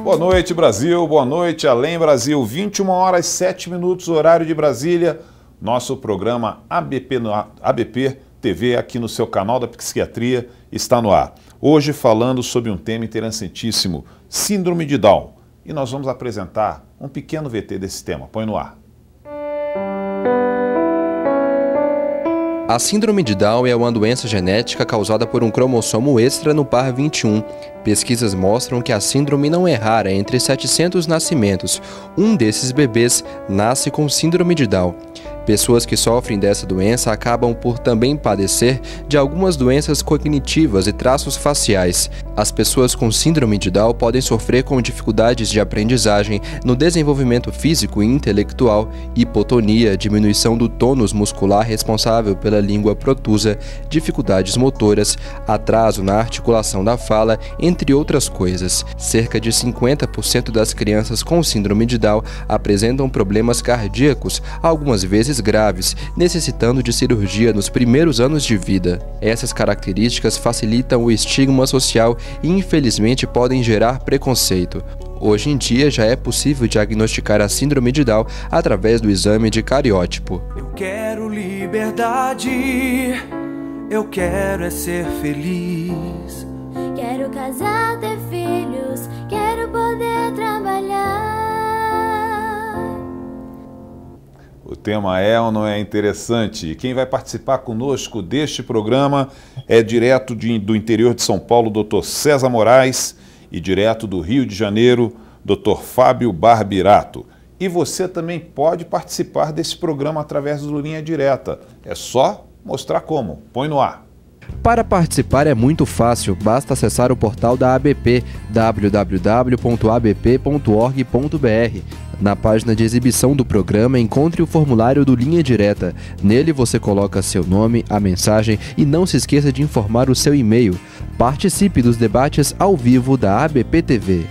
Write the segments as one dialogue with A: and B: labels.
A: Boa noite, Brasil. Boa noite, Além Brasil. 21 horas 7 minutos, horário de Brasília. Nosso programa ABP TV, aqui no seu canal da Psiquiatria, está no ar. Hoje falando sobre um tema interessantíssimo, Síndrome de Down. E nós vamos apresentar um pequeno VT desse tema. Põe no ar.
B: A síndrome de Down é uma doença genética causada por um cromossomo extra no par 21. Pesquisas mostram que a síndrome não é rara. Entre 700 nascimentos, um desses bebês nasce com síndrome de Down. Pessoas que sofrem dessa doença acabam por também padecer de algumas doenças cognitivas e traços faciais. As pessoas com síndrome de Down podem sofrer com dificuldades de aprendizagem no desenvolvimento físico e intelectual, hipotonia, diminuição do tônus muscular responsável pela língua protusa, dificuldades motoras, atraso na articulação da fala, entre outras coisas. Cerca de 50% das crianças com síndrome de Down apresentam problemas cardíacos, algumas vezes graves, necessitando de cirurgia nos primeiros anos de vida. Essas características facilitam o estigma social e, infelizmente, podem gerar preconceito. Hoje em dia, já é possível diagnosticar a síndrome de Down através do exame de cariótipo.
C: Eu quero liberdade, eu quero é ser feliz.
D: Quero casar, ter filhos, quero poder trabalhar.
A: O tema é ou não é interessante? E quem vai participar conosco deste programa é direto do interior de São Paulo, Dr. César Moraes, e direto do Rio de Janeiro, Dr. Fábio Barbirato. E você também pode participar desse programa através do Linha Direta. É só mostrar como. Põe no ar.
B: Para participar é muito fácil, basta acessar o portal da ABP, www.abp.org.br. Na página de exibição do programa, encontre o formulário do Linha Direta. Nele você coloca seu nome, a mensagem e não se esqueça de informar o seu e-mail. Participe dos debates ao vivo da ABP TV.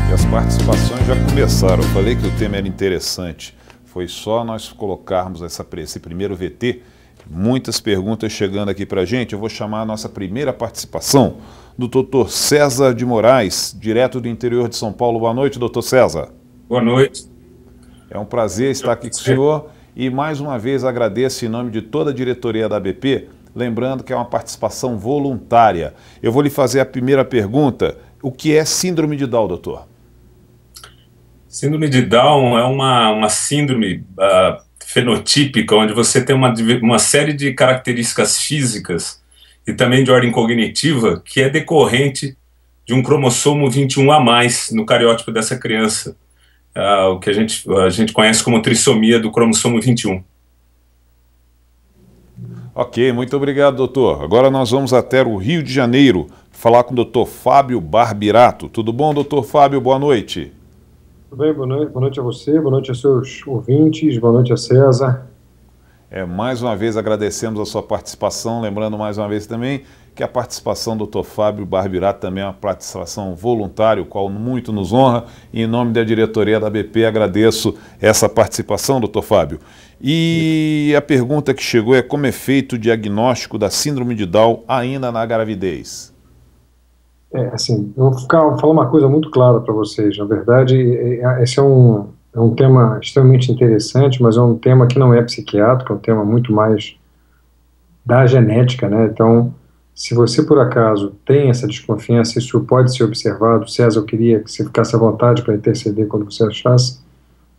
A: E as participações já começaram. Eu falei que o tema era interessante. Foi só nós colocarmos esse primeiro VT. Muitas perguntas chegando aqui para a gente. Eu vou chamar a nossa primeira participação do Dr. César de Moraes, direto do interior de São Paulo. Boa noite, doutor César.
E: Boa noite.
A: É um prazer estar aqui com o senhor e mais uma vez agradeço em nome de toda a diretoria da ABP, lembrando que é uma participação voluntária. Eu vou lhe fazer a primeira pergunta. O que é síndrome de Down, doutor?
E: Síndrome de Down é uma síndrome fenotípica, onde você tem uma série de características físicas e também de ordem cognitiva que é decorrente de um cromossomo 21 a mais no cariótipo dessa criança, o que a gente conhece como trissomia do cromossomo 21.
A: Ok, muito obrigado, doutor. Agora nós vamos até o Rio de Janeiro falar com o doutor Fábio Barbirato. Tudo bom, doutor Fábio? Boa noite.
F: Tudo bem, boa noite a você, boa noite a seus ouvintes, boa noite a César.
A: Mais uma vez agradecemos a sua participação, lembrando mais uma vez também que a participação do Dr. Fábio Barbirato também é uma participação voluntária, o qual muito nos honra, e em nome da diretoria da ABP agradeço essa participação, Dr. Fábio. E a pergunta que chegou é como é feito o diagnóstico da síndrome de Down ainda na gravidez?
F: Eu vou falar uma coisa muito clara para vocês. Na verdade, esse é um tema extremamente interessante, mas é um tema que não é psiquiátrico, é um tema muito mais da genética, né? Então, se você por acaso tem essa desconfiança, isso pode ser observado. César, eu queria que você ficasse à vontade para interceder quando você achasse,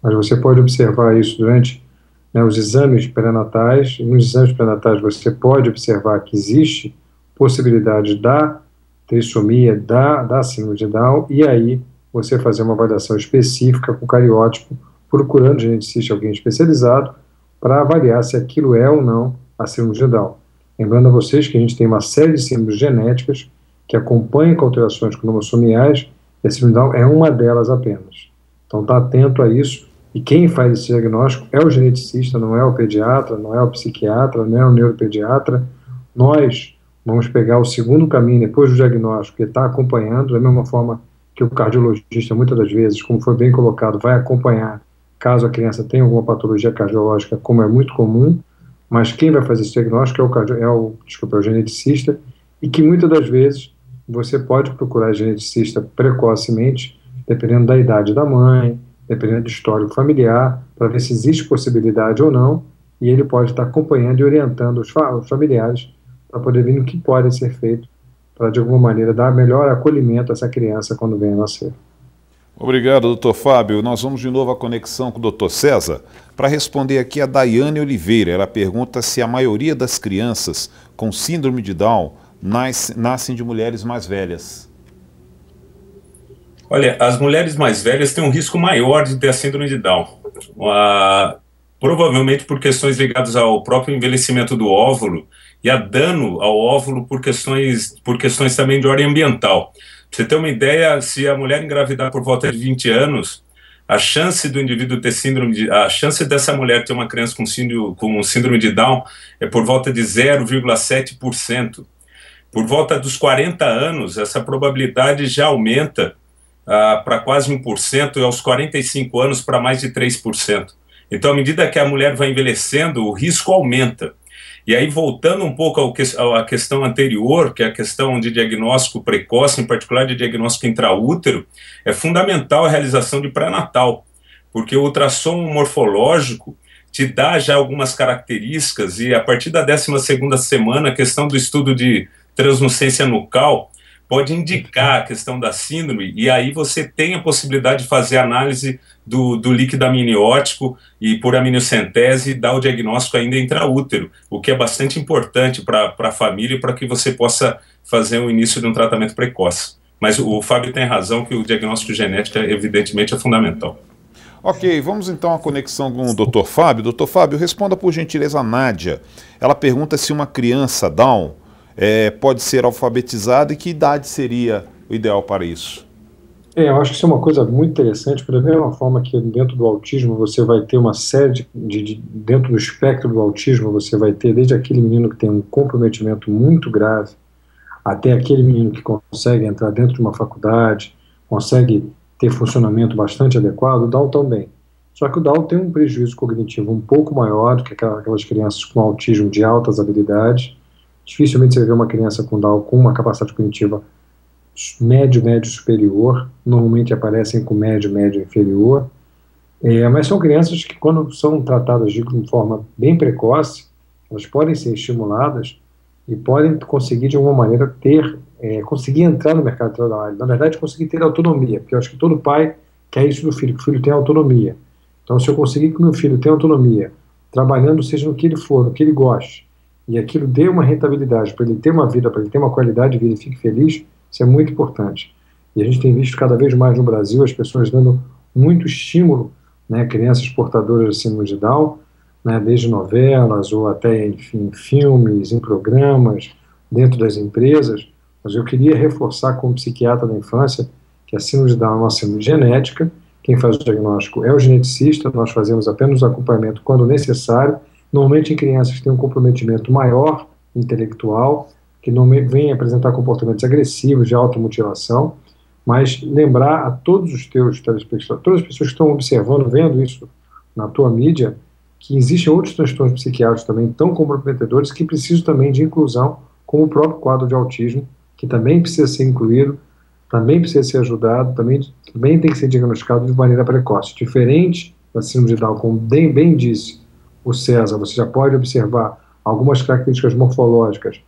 F: mas você pode observar isso durante os exames pré-natais. Nos exames pré-natais você pode observar que existe possibilidade da trissomia, da síndrome de Down, e aí você fazer uma avaliação específica com cariótipo, procurando geneticista, alguém especializado, para avaliar se aquilo é ou não a síndrome de Down. Lembrando a vocês que a gente tem uma série de síndromes genéticas que acompanham com alterações cromossomiais, e a síndrome de Down é uma delas apenas. Então está atento a isso, e quem faz esse diagnóstico é o geneticista, não é o pediatra, não é o psiquiatra, não é o neuropediatra. Nós vamos pegar o segundo caminho depois do diagnóstico, que está acompanhando, da mesma forma que o cardiologista, muitas das vezes, como foi bem colocado, vai acompanhar caso a criança tenha alguma patologia cardiológica, como é muito comum, mas quem vai fazer esse diagnóstico é o geneticista, e que muitas das vezes você pode procurar geneticista precocemente, dependendo da idade da mãe, dependendo do histórico familiar, para ver se existe possibilidade ou não, e ele pode estar acompanhando e orientando os familiares para poder ver o que pode ser feito para, de alguma maneira, dar melhor acolhimento a essa criança quando vem a nascer.
A: Obrigado, doutor Fábio. Nós vamos de novo à conexão com o doutor César para responder aqui a Daiane Oliveira. Ela pergunta se a maioria das crianças com síndrome de Down nascem de mulheres mais velhas.
E: Olha, as mulheres mais velhas têm um risco maior de ter a síndrome de Down. Provavelmente por questões ligadas ao próprio envelhecimento do óvulo e a dano ao óvulo por questões também de ordem ambiental. Pra você ter uma ideia, se a mulher engravidar por volta de 20 anos, a chance do indivíduo ter a chance dessa mulher ter uma criança com síndrome de Down é por volta de 0,7%. Por volta dos 40 anos, essa probabilidade já aumenta para quase 1%, e aos 45 anos para mais de 3%. Então, à medida que a mulher vai envelhecendo, o risco aumenta. E aí, voltando um pouco à questão anterior, que é a questão de diagnóstico precoce, em particular de diagnóstico intraútero, é fundamental a realização de pré-natal, porque o ultrassom morfológico te dá já algumas características, e a partir da 12ª semana, a questão do estudo de translucência nucal pode indicar a questão da síndrome, e aí você tem a possibilidade de fazer análise do líquido amniótico e por amniocentese dar o diagnóstico ainda intraútero, o que é bastante importante para a família e para que você possa fazer o início de um tratamento precoce. Mas o Fábio tem razão que o diagnóstico genético, evidentemente, é fundamental.
A: Ok, vamos então à conexão com o Dr. Fábio. Dr. Fábio, responda por gentileza a Nádia. Ela pergunta se uma criança Down pode ser alfabetizada e que idade seria o ideal para isso.
F: Eu acho que isso é uma coisa muito interessante, porque da mesma forma que dentro do autismo você vai ter uma série dentro do espectro do autismo, você vai ter desde aquele menino que tem um comprometimento muito grave, até aquele menino que consegue entrar dentro de uma faculdade, consegue ter funcionamento bastante adequado, o Down também. Só que o Down tem um prejuízo cognitivo um pouco maior do que aquelas crianças com autismo de altas habilidades. Dificilmente você vê uma criança com Down com uma capacidade cognitiva médio superior, normalmente aparecem com médio inferior, mas são crianças que, quando são tratadas de forma bem precoce, elas podem ser estimuladas e podem conseguir, de alguma maneira, conseguir entrar no mercado de trabalho, na verdade, conseguir ter autonomia, porque eu acho que todo pai quer isso do filho, que o filho tenha autonomia. Então, se eu conseguir que o meu filho tenha autonomia, trabalhando, seja no que ele for, no que ele goste, e aquilo dê uma rentabilidade para ele ter uma vida, para ele ter uma qualidade de vida e fique feliz, isso é muito importante. E a gente tem visto cada vez mais no Brasil as pessoas dando muito estímulo, né, crianças portadoras de síndrome de Down, né, desde novelas ou até, enfim, filmes, em programas, dentro das empresas. Mas eu queria reforçar como psiquiatra da infância que a síndrome de Down é uma síndrome genética, quem faz o diagnóstico é o geneticista, nós fazemos apenas o acompanhamento quando necessário, normalmente em crianças que têm um comprometimento maior intelectual, que normalmente vêm apresentar comportamentos agressivos de automutilação, mas lembrar a todos os teus telespectadores, todas as pessoas que estão observando, vendo isso na tua mídia, que existem outros transtornos psiquiátricos também tão comprometedores que precisam também de inclusão, como o próprio quadro de autismo, que também precisa ser incluído, também precisa ser ajudado, também tem que ser diagnosticado de maneira precoce. Diferente da síndrome de Down, como bem disse o César, você já pode observar algumas características morfológicas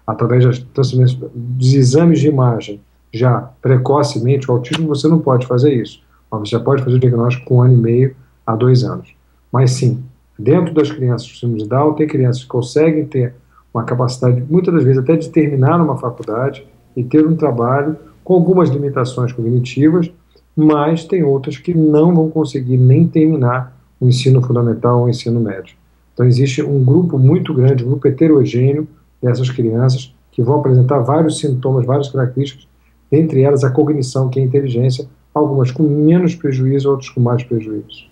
F: através dos exames de imagem, já precocemente. O autismo você não pode fazer isso, mas você já pode fazer o diagnóstico com 1 ano e meio a 2 anos. Mas sim, dentro das crianças com síndrome de Down, tem crianças que conseguem ter uma capacidade, muitas das vezes até de terminar uma faculdade e ter um trabalho com algumas limitações cognitivas, mas tem outras que não vão conseguir nem terminar o ensino fundamental ou o ensino médio. Então existe um grupo muito grande, um grupo heterogêneo dessas crianças que vão apresentar vários sintomas, várias características, entre elas a cognição, que é a inteligência, algumas com menos prejuízo, outras com mais prejuízo.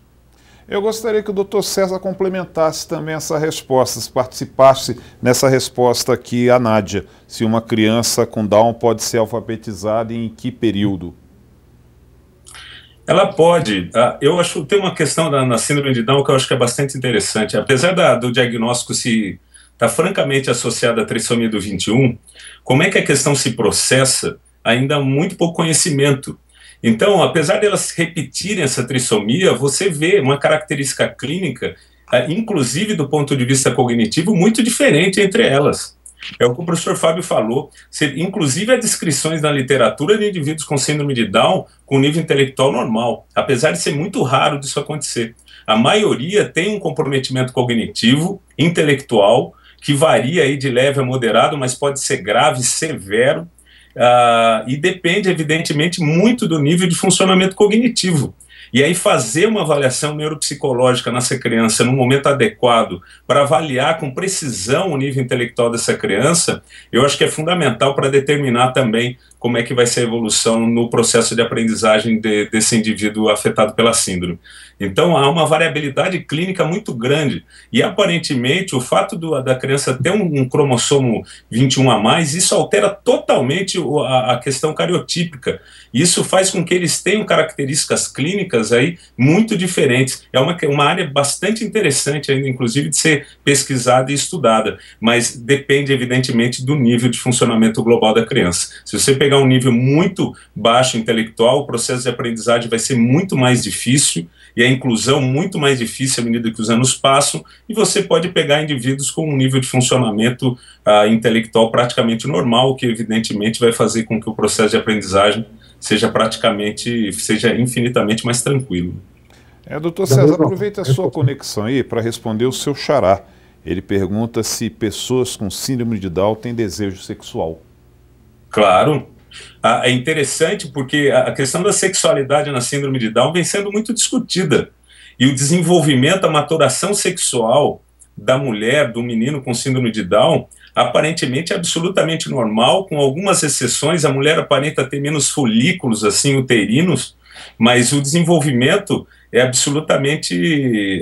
A: Eu gostaria que o Dr. César complementasse também essa resposta, participasse nessa resposta aqui a Nádia, se uma criança com Down pode ser alfabetizada e em que período?
E: Ela pode. Eu acho que tem uma questão na síndrome de Down que eu acho que é bastante interessante. Apesar do diagnóstico se está francamente associada à trissomia do 21, como é que a questão se processa? Ainda há muito pouco conhecimento. Então, apesar de elas repetirem essa trissomia, você vê uma característica clínica, inclusive do ponto de vista cognitivo, muito diferente entre elas. É o que o professor Fábio falou. Inclusive, há descrições na literatura de indivíduos com síndrome de Down com nível intelectual normal, apesar de ser muito raro disso acontecer. A maioria tem um comprometimento cognitivo, intelectual, que varia aí de leve a moderado, mas pode ser grave, severo, e depende, evidentemente, muito do nível de funcionamento cognitivo. E aí fazer uma avaliação neuropsicológica nessa criança no momento adequado para avaliar com precisão o nível intelectual dessa criança, eu acho que é fundamental para determinar também como é que vai ser a evolução no processo de aprendizagem desse indivíduo afetado pela síndrome. Então há uma variabilidade clínica muito grande e aparentemente o fato da criança ter um cromossomo 21 a mais, isso altera totalmente a questão cariotípica. Isso faz com que eles tenham características clínicas aí muito diferentes. É uma área bastante interessante ainda, inclusive, de ser pesquisada e estudada, mas depende evidentemente do nível de funcionamento global da criança. Se você pegar um nível muito baixo intelectual, o processo de aprendizagem vai ser muito mais difícil e a inclusão muito mais difícil à medida que os anos passam, e você pode pegar indivíduos com um nível de funcionamento intelectual praticamente normal, o que evidentemente vai fazer com que o processo de aprendizagem seja infinitamente mais tranquilo.
A: Doutor César, aproveita a sua conexão aí para responder o seu xará. Ele pergunta se pessoas com síndrome de Down têm desejo sexual.
E: Claro. É interessante porque a questão da sexualidade na síndrome de Down vem sendo muito discutida. E o desenvolvimento, a maturação sexual da mulher, do menino com síndrome de Down, aparentemente é absolutamente normal, com algumas exceções. A mulher aparenta ter menos folículos assim uterinos, mas o desenvolvimento é absolutamente,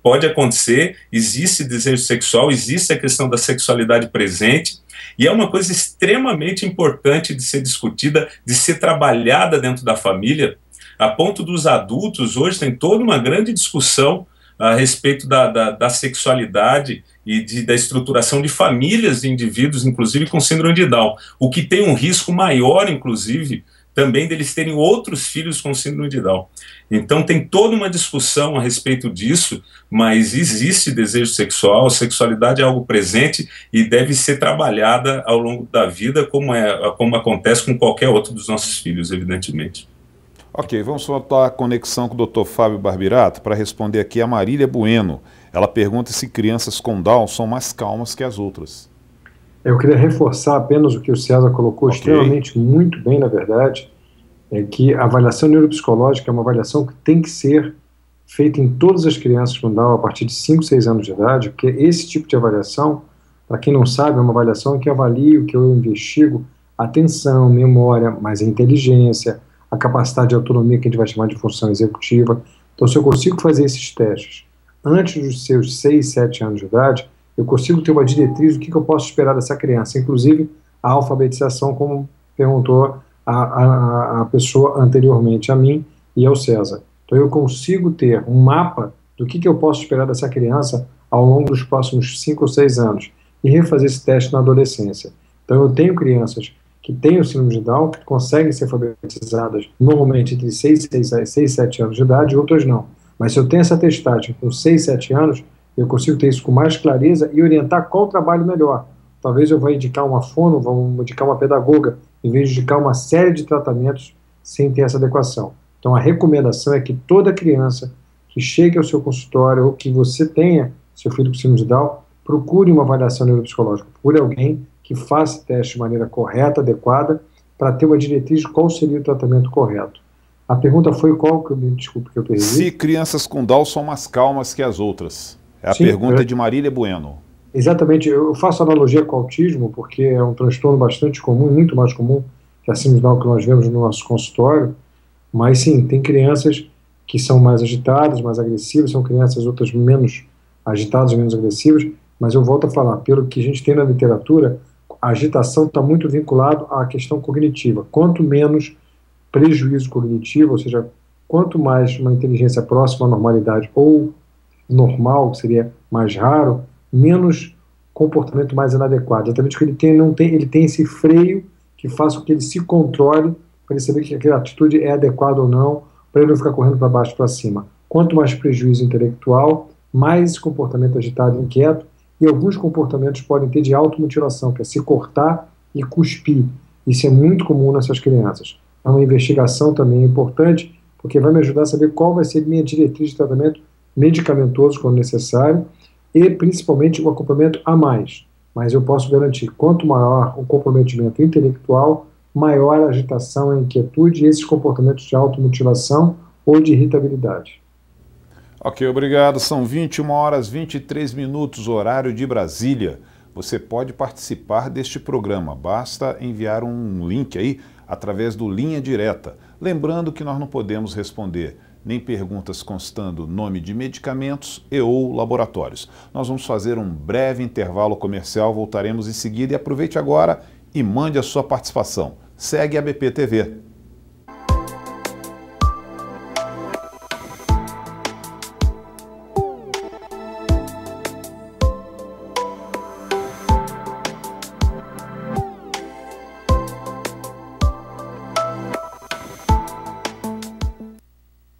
E: pode acontecer, existe desejo sexual, existe a questão da sexualidade presente, e é uma coisa extremamente importante de ser discutida, de ser trabalhada dentro da família, a ponto dos adultos hoje tem toda uma grande discussão a respeito da sexualidade e da estruturação de famílias de indivíduos, inclusive com síndrome de Down, o que tem um risco maior, inclusive, também deles terem outros filhos com síndrome de Down. Então tem toda uma discussão a respeito disso, mas existe desejo sexual, a sexualidade é algo presente e deve ser trabalhada ao longo da vida, como acontece com qualquer outro dos nossos filhos, evidentemente.
A: Ok, vamos voltar a conexão com o Dr. Fábio Barbirato para responder aqui a Marília Bueno. Ela pergunta se crianças com Down são mais calmas que as outras.
F: Eu queria reforçar apenas o que o César colocou extremamente muito bem, na verdade, é que a avaliação neuropsicológica é uma avaliação que tem que ser feita em todas as crianças com Down a partir de 5, 6 anos de idade, porque esse tipo de avaliação, para quem não sabe, é uma avaliação que avalia o que eu investigo, atenção, memória, mas a inteligência, a capacidade de autonomia que a gente vai chamar de função executiva. Então, se eu consigo fazer esses testes antes dos seus 6, 7 anos de idade, eu consigo ter uma diretriz do que eu posso esperar dessa criança, inclusive a alfabetização, como perguntou a pessoa anteriormente a mim e ao César. Então eu consigo ter um mapa do que eu posso esperar dessa criança ao longo dos próximos 5 ou 6 anos e refazer esse teste na adolescência. Então eu tenho crianças que têm o síndrome de Down, que conseguem ser alfabetizadas normalmente entre 6 e 7 anos de idade, e outras não. Mas se eu tenho essa testagem com 6, 7 anos, eu consigo ter isso com mais clareza e orientar qual trabalho melhor. Talvez eu vá indicar uma fono, vou indicar uma pedagoga, em vez de indicar uma série de tratamentos sem ter essa adequação. Então a recomendação é que toda criança que chegue ao seu consultório ou que você tenha seu filho com síndrome de Down, procure uma avaliação neuropsicológica, procure alguém que faça teste de maneira correta, adequada, para ter uma diretriz de qual seria o tratamento correto. A pergunta foi qual, desculpe que eu perdi.
A: Se crianças com Down são mais calmas que as outras. É a
F: Sim,
A: pergunta de Marília Bueno.
F: Exatamente, eu faço analogia com o autismo, porque é um transtorno bastante comum, muito mais comum que a síndrome de Down que nós vemos no nosso consultório, mas sim, tem crianças que são mais agitadas, mais agressivas, são crianças outras menos agitadas, menos agressivas, mas eu volto a falar, pelo que a gente tem na literatura, a agitação está muito vinculada à questão cognitiva. Quanto menos prejuízo cognitivo, ou seja, quanto mais uma inteligência próxima à normalidade ou normal, que seria mais raro, menos comportamento mais inadequado. Exatamente porque ele tem esse freio que faça com que ele se controle, para ele saber que aquela atitude é adequada ou não, para ele não ficar correndo para baixo e para cima. Quanto mais prejuízo intelectual, mais esse comportamento agitado e inquieto, e alguns comportamentos podem ter de automutilação, que é se cortar e cuspir. Isso é muito comum nessas crianças. É uma investigação também importante, porque vai me ajudar a saber qual vai ser minha diretriz de tratamento medicamentoso, quando necessário, e principalmente o acompanhamento a mais. Mas eu posso garantir, quanto maior o comprometimento intelectual, maior a agitação, a inquietude e esses comportamentos de automutilação ou de irritabilidade.
A: Ok, obrigado. São 21 horas 23 minutos, horário de Brasília. Você pode participar deste programa, basta enviar um link aí através do Linha Direta. Lembrando que nós não podemos responder nem perguntas constando nome de medicamentos e ou laboratórios. Nós vamos fazer um breve intervalo comercial, voltaremos em seguida e aproveite agora e mande a sua participação. Segue a BP TV.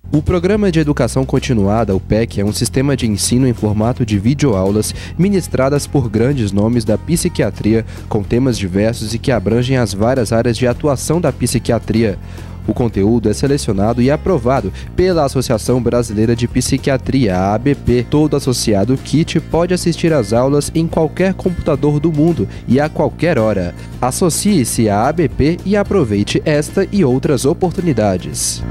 B: O Programa de Educação Continuada, o PEC, é um sistema de ensino em formato de videoaulas ministradas por grandes nomes da psiquiatria, com temas diversos e que abrangem as várias áreas de atuação da psiquiatria. O conteúdo é selecionado e aprovado pela Associação Brasileira de Psiquiatria, a ABP. Todo associado KIT pode assistir às aulas em qualquer computador do mundo e a qualquer hora. Associe-se à ABP e aproveite esta e outras oportunidades.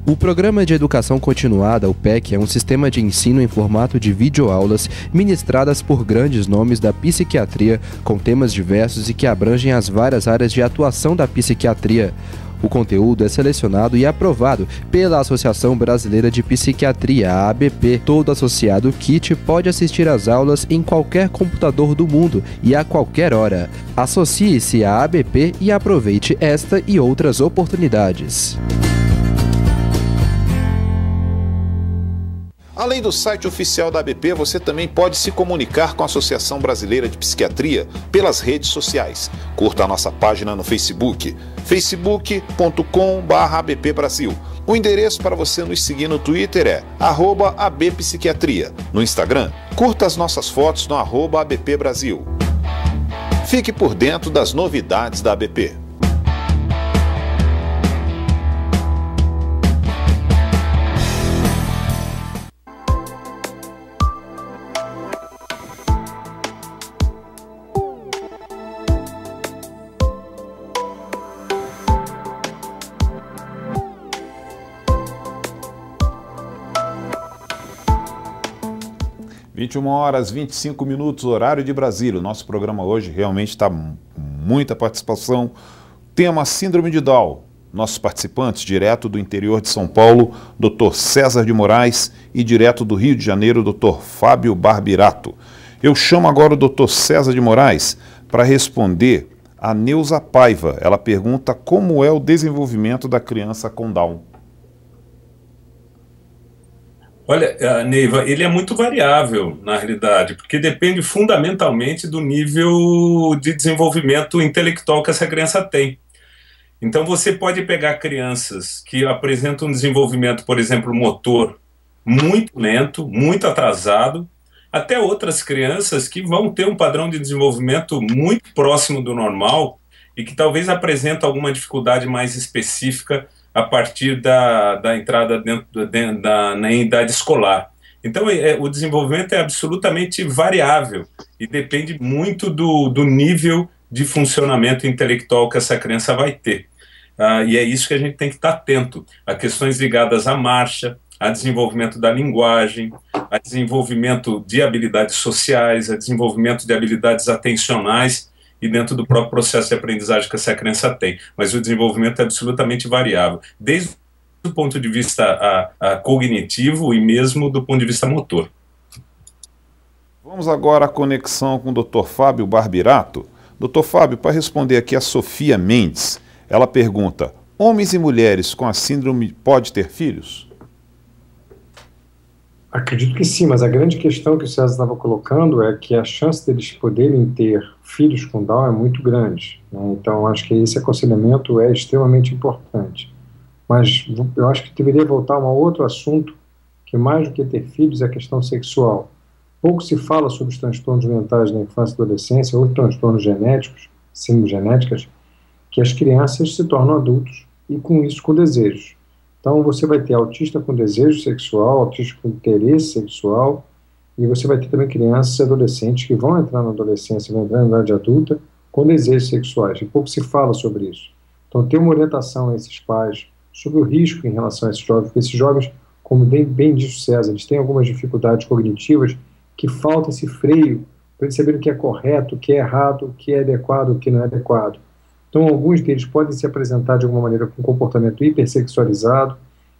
B: O Programa de Educação Continuada, o PEC, é um sistema de ensino em formato de videoaulas ministradas por grandes nomes da psiquiatria, com temas diversos e que abrangem as várias áreas de atuação da psiquiatria. O conteúdo é selecionado e aprovado pela Associação Brasileira de Psiquiatria, a ABP. Todo associado KIT pode assistir às aulas em qualquer computador do mundo e a qualquer hora. Associe-se à ABP e aproveite esta e outras oportunidades.
A: Além do site oficial da ABP, você também pode se comunicar com a Associação Brasileira de Psiquiatria pelas redes sociais. Curta a nossa página no Facebook, facebook.com/abpbrasil. O endereço para você nos seguir no Twitter é @abpsiquiatria. No Instagram, curta as nossas fotos no @abpbrasil. Fique por dentro das novidades da ABP. Uma horas 25 minutos, horário de Brasília. O nosso programa hoje realmente está com muita participação. Tema Síndrome de Down. Nossos participantes, direto do interior de São Paulo, Dr. César de Moraes, e direto do Rio de Janeiro, Dr. Fábio Barbirato. Eu chamo agora o Dr. César de Moraes para responder a Neuza Paiva. Ela pergunta como é o desenvolvimento da criança com Down.
E: Olha, Neiva, ele é muito variável, na realidade, porque depende fundamentalmente do nível de desenvolvimento intelectual que essa criança tem. Então, você pode pegar crianças que apresentam um desenvolvimento, por exemplo, motor muito lento, muito atrasado, até outras crianças que vão ter um padrão de desenvolvimento muito próximo do normal e que talvez apresentam alguma dificuldade mais específica a partir da entrada na idade escolar. Então, o desenvolvimento é absolutamente variável e depende muito do nível de funcionamento intelectual que essa criança vai ter. E é isso que a gente tem que estar atento, a questões ligadas à marcha, a desenvolvimento da linguagem, a desenvolvimento de habilidades sociais, a desenvolvimento de habilidades atencionais, e dentro do próprio processo de aprendizagem que essa criança tem. Mas o desenvolvimento é absolutamente variável, desde do ponto de vista cognitivo e mesmo do ponto de vista motor.
A: Vamos agora à conexão com o Dr. Fábio Barbirato. Dr. Fábio, para responder aqui a Sofia Mendes, ela pergunta: homens e mulheres com a síndrome podem ter filhos?
F: Acredito que sim, mas a grande questão que o César estava colocando é que a chance deles poderem ter filhos com Down é muito grande, né? Então, acho que esse aconselhamento é extremamente importante. Mas eu acho que deveria voltar a um outro assunto, que mais do que ter filhos é a questão sexual. Pouco se fala sobre os transtornos mentais na infância e adolescência, ou transtornos genéticos, síndromes genéticas, que as crianças se tornam adultos e com isso com desejos. Então você vai ter autista com desejo sexual, autista com interesse sexual, e você vai ter também crianças e adolescentes que vão entrar na adolescência, vão entrar na idade adulta com desejos sexuais, e pouco se fala sobre isso. Então ter uma orientação a esses pais sobre o risco em relação a esses jovens, porque esses jovens, como bem disse o César, eles têm algumas dificuldades cognitivas, que falta esse freio para eles saberem o que é correto, o que é errado, o que é adequado, o que não é adequado. Então, alguns deles podem se apresentar de alguma maneira com um comportamento hipersexualizado,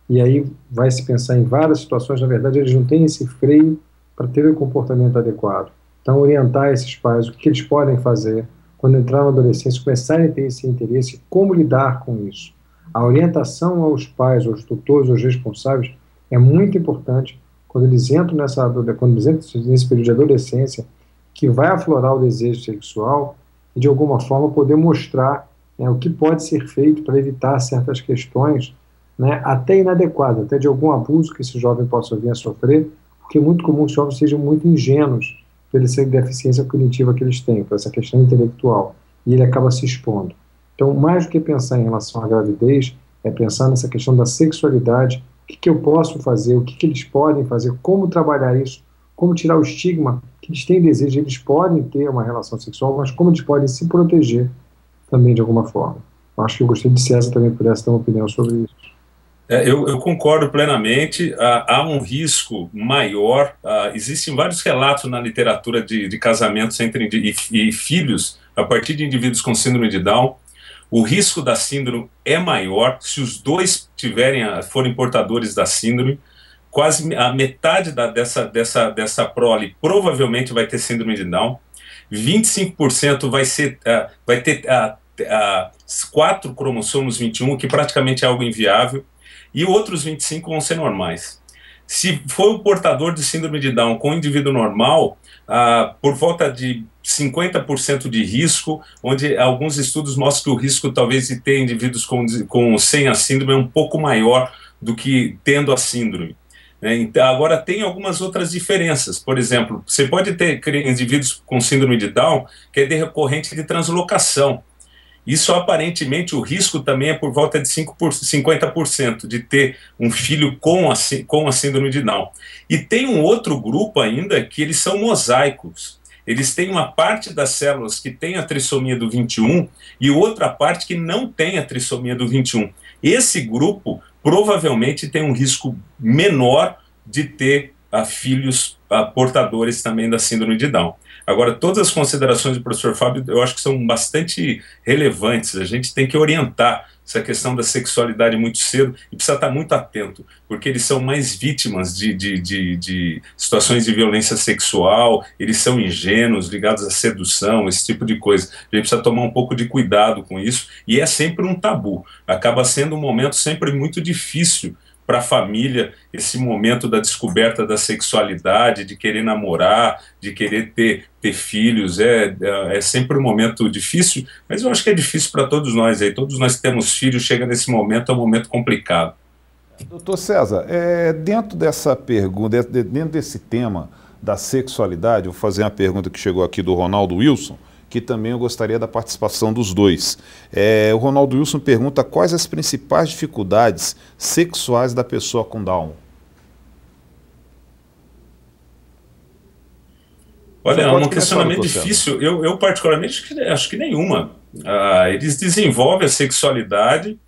F: e aí vai se pensar em várias situações, na verdade, eles não têm esse freio para ter o comportamento adequado. Então, orientar esses pais, o que eles podem fazer quando entrar na adolescência, começarem a ter esse interesse, como lidar com isso. A orientação aos pais, aos tutores, aos responsáveis, é muito importante quando eles entram nesse período de adolescência, que vai aflorar o desejo sexual, e de alguma forma poder mostrar, né, o que pode ser feito para evitar certas questões, né, até inadequadas, até de algum abuso que esse jovem possa vir a sofrer, porque é muito comum que os jovens sejam muito ingênuos pela deficiência cognitiva que eles têm, por essa questão intelectual, e ele acaba se expondo. Então, mais do que pensar em relação à gravidez, é pensar nessa questão da sexualidade, o que eu posso fazer, o que eles podem fazer, como trabalhar isso, como tirar o estigma que eles têm desejo, eles podem ter uma relação sexual, mas como eles podem se proteger também de alguma forma. Eu acho que eu gostaria de César também pudesse ter uma opinião sobre isso.
E: Eu concordo plenamente. Há um risco maior. Existem vários relatos na literatura de casamentos entre filhos a partir de indivíduos com síndrome de Down. O risco da síndrome é maior se os dois forem portadores da síndrome. Quase a metade dessa prole provavelmente vai ter síndrome de Down. 25% vai ter 4 cromossomos 21, que praticamente é algo inviável, e outros 25 vão ser normais. Se for o portador de síndrome de Down com o indivíduo normal, por volta de 50% de risco, onde alguns estudos mostram que o risco talvez de ter indivíduos sem a síndrome é um pouco maior do que tendo a síndrome. Então, agora tem algumas outras diferenças. Por exemplo, você pode ter indivíduos com síndrome de Down que é decorrente de translocação. Isso aparentemente o risco também é por volta de 50% de ter um filho com a síndrome de Down. E tem um outro grupo ainda que eles são mosaicos. Eles têm uma parte das células que tem a trissomia do 21 e outra parte que não tem a trissomia do 21. Esse grupo provavelmente tem um risco menor de ter filhos portadores também da síndrome de Down. Agora, todas as considerações do professor Fábio, eu acho que são bastante relevantes. A gente tem que orientar essa questão da sexualidade muito cedo e precisa estar muito atento, porque eles são mais vítimas de situações de violência sexual, eles são ingênuos, ligados à sedução, esse tipo de coisa. A gente precisa tomar um pouco de cuidado com isso, e é sempre um tabu. Acaba sendo um momento sempre muito difícil para a família, esse momento da descoberta da sexualidade, de querer namorar, de querer ter filhos, é sempre um momento difícil, mas eu acho que é difícil para todos nós, aí. Todos nós que temos filhos, chega nesse momento, é um momento complicado.
A: Doutor César, dentro dessa pergunta, dentro desse tema da sexualidade, eu vou fazer uma pergunta que chegou aqui do Ronaldo Wilson, que também eu gostaria da participação dos dois. O Ronaldo Wilson pergunta quais as principais dificuldades sexuais da pessoa com Down.
E: Olha, é um questionamento difícil. Eu particularmente acho que nenhuma. Eles desenvolvem a sexualidade,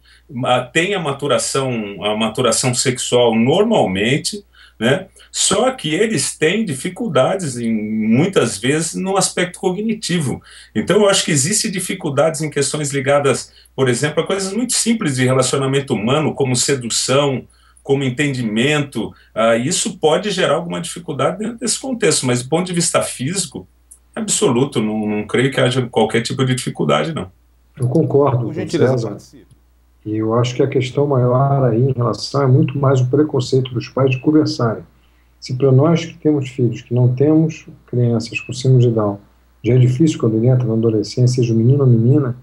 E: têm a maturação sexual normalmente, né? Só que eles têm dificuldades, muitas vezes, no aspecto cognitivo. Então, eu acho que existem dificuldades em questões ligadas, por exemplo, a coisas muito simples de relacionamento humano, como sedução, como entendimento. Isso pode gerar alguma dificuldade dentro desse contexto, mas do ponto de vista físico, absoluto, não creio que haja qualquer tipo de dificuldade, não.
F: Eu concordo
A: Por
F: com o
A: gentileza,
F: César. E eu acho que a questão maior aí em relação é muito mais o preconceito dos pais de conversarem. Se para nós que temos filhos, que não temos crianças com síndrome de Down, já é difícil quando ele entra na adolescência, seja menino ou menina,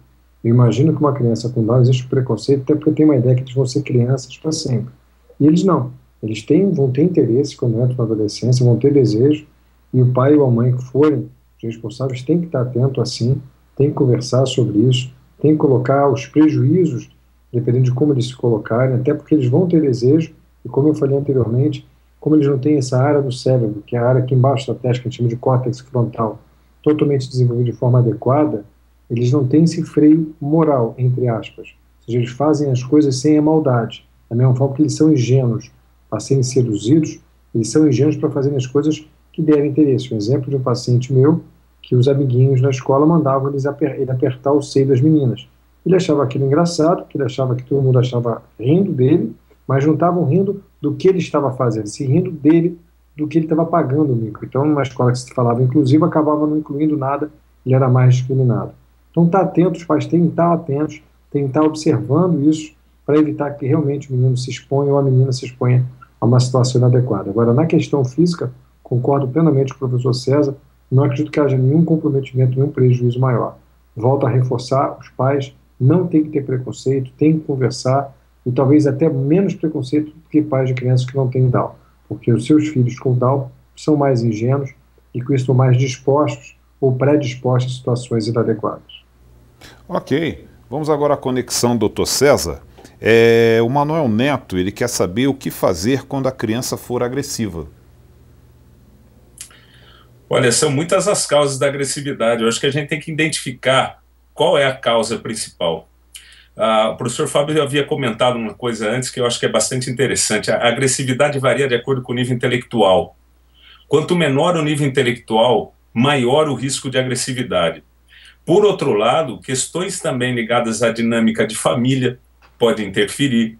F: eu imagino que uma criança com Down existe preconceito, até porque tem uma ideia que eles vão ser crianças para sempre. E eles não. Eles vão ter interesse quando entram na adolescência, vão ter desejo, e o pai ou a mãe que forem os responsáveis têm que estar atento assim, tem que conversar sobre isso, tem que colocar os prejuízos, dependendo de como eles se colocarem, até porque eles vão ter desejo, e como eu falei anteriormente, como eles não têm essa área do cérebro, que é a área aqui embaixo da testa, que a gente chama de córtex frontal, totalmente desenvolvida de forma adequada, eles não têm esse freio moral, entre aspas. Ou seja, eles fazem as coisas sem a maldade. Da mesma forma que eles são ingênuos para serem seduzidos, eles são ingênuos para fazerem as coisas que derem interesse. Um exemplo de um paciente meu, que os amiguinhos na escola mandavam ele apertar o seio das meninas. Ele achava aquilo engraçado, porque ele achava que todo mundo achava rindo dele, mas não estavam rindo do que ele estava fazendo, se rindo dele, do que ele estava pagando o mico. Então, numa escola que se falava inclusiva, acabava não incluindo nada, ele era mais discriminado. Então, tá atento, os pais têm que estar atentos, têm que estar observando isso, para evitar que realmente o menino se exponha ou a menina se exponha a uma situação inadequada. Agora, na questão física, concordo plenamente com o professor César, não acredito que haja nenhum comprometimento, nenhum prejuízo maior. Volto a reforçar, os pais não têm que ter preconceito, têm que conversar, e talvez até menos preconceito do que pais de crianças que não têm Down, porque os seus filhos com Down são mais ingênuos e com isso estão mais dispostos ou predispostos a situações inadequadas.
A: Ok, vamos agora à conexão do Dr. César. O Manuel Neto, ele quer saber o que fazer quando a criança for agressiva.
E: Olha, são muitas as causas da agressividade. Eu acho que a gente tem que identificar qual é a causa principal. O professor Fábio havia comentado uma coisa antes que eu acho que é bastante interessante. A agressividade varia de acordo com o nível intelectual. Quanto menor o nível intelectual, maior o risco de agressividade. Por outro lado, questões também ligadas à dinâmica de família podem interferir.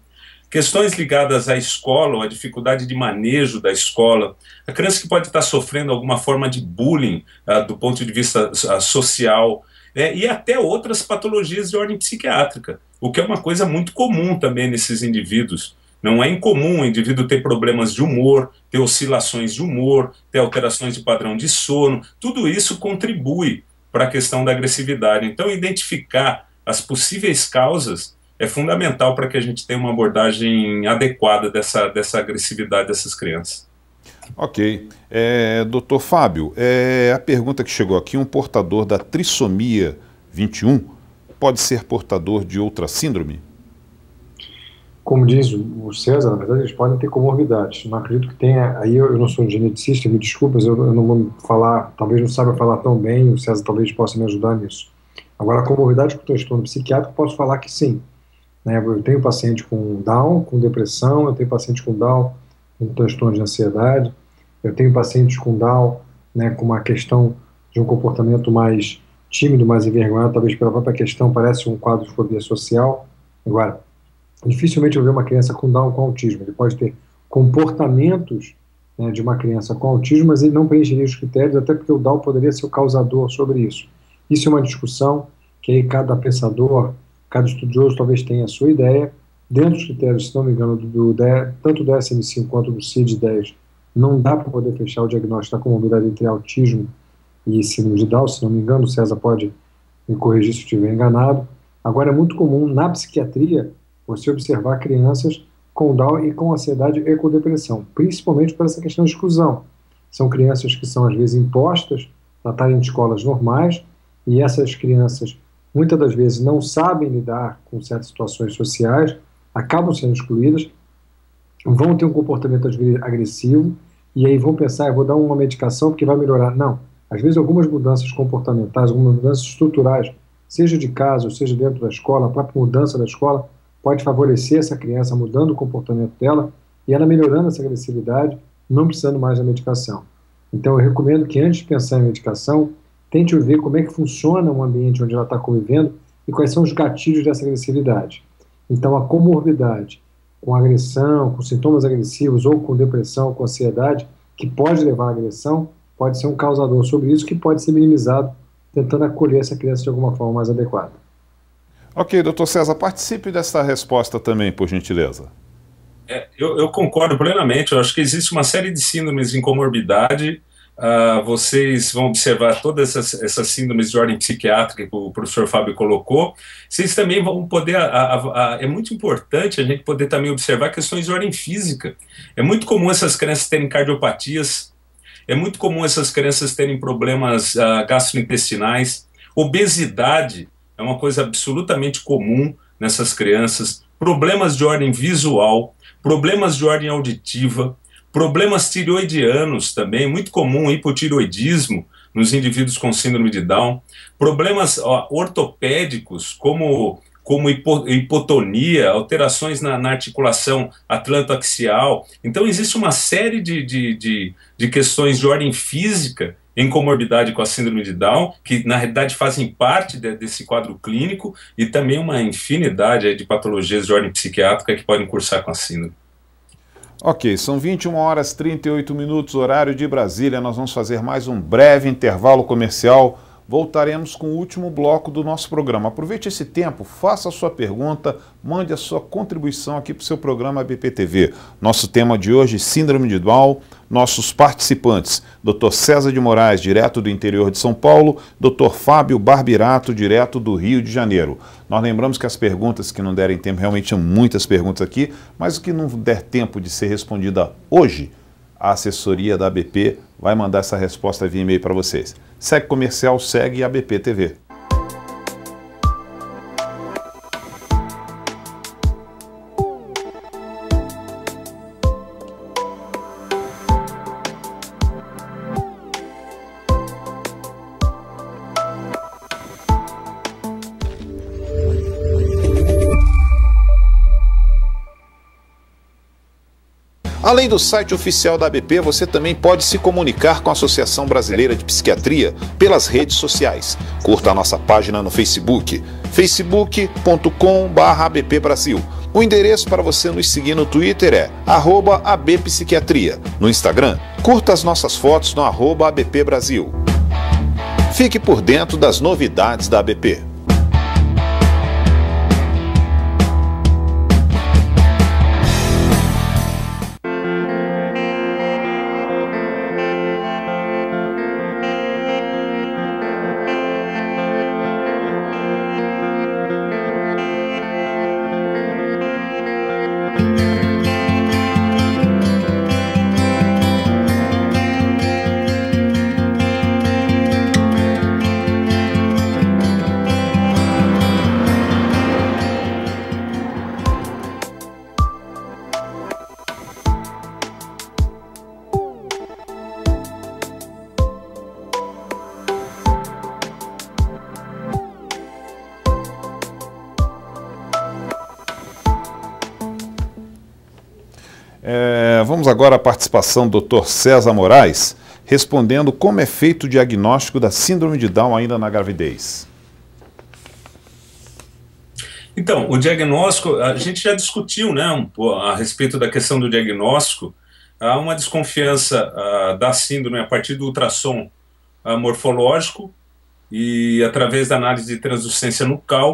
E: Questões ligadas à escola, ou à dificuldade de manejo da escola. A criança que pode estar sofrendo alguma forma de bullying do ponto de vista social, e até outras patologias de ordem psiquiátrica, o que é uma coisa muito comum também nesses indivíduos. Não é incomum o indivíduo ter problemas de humor, ter oscilações de humor, ter alterações de padrão de sono. Tudo isso contribui para a questão da agressividade. Então, identificar as possíveis causas é fundamental para que a gente tenha uma abordagem adequada dessa agressividade dessas crianças.
A: Ok. Doutor Fábio, a pergunta que chegou aqui, um portador da trissomia 21 pode ser portador de outra síndrome?
F: Como diz o César, na verdade eles podem ter comorbidades. Não acredito que tenha, aí eu não sou geneticista, me desculpas, eu não vou falar, talvez não saiba falar tão bem, o César talvez possa me ajudar nisso. Agora, a comorbidade com transtorno psiquiátrico, posso falar que sim. Eu tenho paciente com Down, com depressão, eu tenho paciente com Down com transtorno de ansiedade, eu tenho pacientes com Down com uma questão de um comportamento mais tímido, mais envergonhado, talvez pela própria questão, parece um quadro de fobia social. Agora, dificilmente eu vejo uma criança com Down com autismo, ele pode ter comportamentos de uma criança com autismo, mas ele não preencheria os critérios, até porque o Down poderia ser o causador sobre isso. Isso é uma discussão que aí cada pensador, cada estudioso talvez tenha a sua ideia. Dentro dos critérios, se não me engano, tanto do DSM-5 quanto do CID-10, não dá para poder fechar o diagnóstico da comorbidade entre autismo e síndrome de Down, se não me engano, o César pode me corrigir se eu estiver enganado. Agora, é muito comum na psiquiatria você observar crianças com Down e com ansiedade e com depressão, principalmente por essa questão de exclusão. São crianças que são, às vezes, impostas para estarem em escolas normais, e essas crianças, muitas das vezes, não sabem lidar com certas situações sociais, acabam sendo excluídas, vão ter um comportamento agressivo, e aí vão pensar, eu vou dar uma medicação porque vai melhorar. Não, às vezes algumas mudanças comportamentais, algumas mudanças estruturais, seja de casa ou seja dentro da escola, a própria mudança da escola pode favorecer essa criança mudando o comportamento dela, e ela melhorando essa agressividade, não precisando mais da medicação. Então, eu recomendo que, antes de pensar em medicação, tente ver como é que funciona o ambiente onde ela está convivendo e quais são os gatilhos dessa agressividade. Então, a comorbidade com agressão, com sintomas agressivos ou com depressão, com ansiedade, que pode levar à agressão, pode ser um causador sobre isso que pode ser minimizado tentando acolher essa criança de alguma forma mais adequada.
A: Ok, doutor César, participe dessa resposta também, por gentileza.
E: Eu concordo plenamente. Eu acho que existe uma série de síndromes em comorbidade. Vocês vão observar todas essas síndromes de ordem psiquiátrica que o professor Fábio colocou. Vocês também vão poder... é muito importante a gente poder também observar questões de ordem física. É muito comum essas crianças terem cardiopatias, é muito comum essas crianças terem problemas gastrointestinais. Obesidade é uma coisa absolutamente comum nessas crianças. Problemas de ordem visual, problemas de ordem auditiva, problemas tireoidianos também, muito comum hipotireoidismo nos indivíduos com síndrome de Down, problemas ortopédicos como hipotonia, alterações na articulação atlantoaxial. Então existe uma série de questões de ordem física em comorbidade com a síndrome de Down, que na realidade fazem parte desse quadro clínico, e também uma infinidade de patologias de ordem psiquiátrica que podem cursar com a síndrome.
A: Ok, são 21 horas e 38 minutos, horário de Brasília. Nós vamos fazer mais um breve intervalo comercial. Voltaremos com o último bloco do nosso programa. Aproveite esse tempo, faça a sua pergunta, mande a sua contribuição aqui para o seu programa ABP-TV. Nosso tema de hoje, Síndrome de Down. Nossos participantes, Dr. César de Moraes, direto do interior de São Paulo, Dr. Fábio Barbirato, direto do Rio de Janeiro. Nós lembramos que as perguntas que não derem tempo, realmente são muitas perguntas aqui, mas o que não der tempo de ser respondida hoje, a assessoria da ABP vai mandar essa resposta via e-mail para vocês. Segue comercial, segue ABP TV. Além do site oficial da ABP, você também pode se comunicar com a Associação Brasileira de Psiquiatria pelas redes sociais. Curta a nossa página no Facebook, facebook.com/abpbrasil. O endereço para você nos seguir no Twitter é @abpsiquiatria. No Instagram, curta as nossas fotos no @abpbrasil. Fique por dentro das novidades da ABP. Vamos agora à participação do Dr. César Moraes, respondendo como é feito o diagnóstico da síndrome de Down ainda na gravidez.
E: Então, o diagnóstico, a gente já discutiu, né, a respeito da questão do diagnóstico. Há uma desconfiança da síndrome a partir do ultrassom morfológico e através da análise de translucência nucal,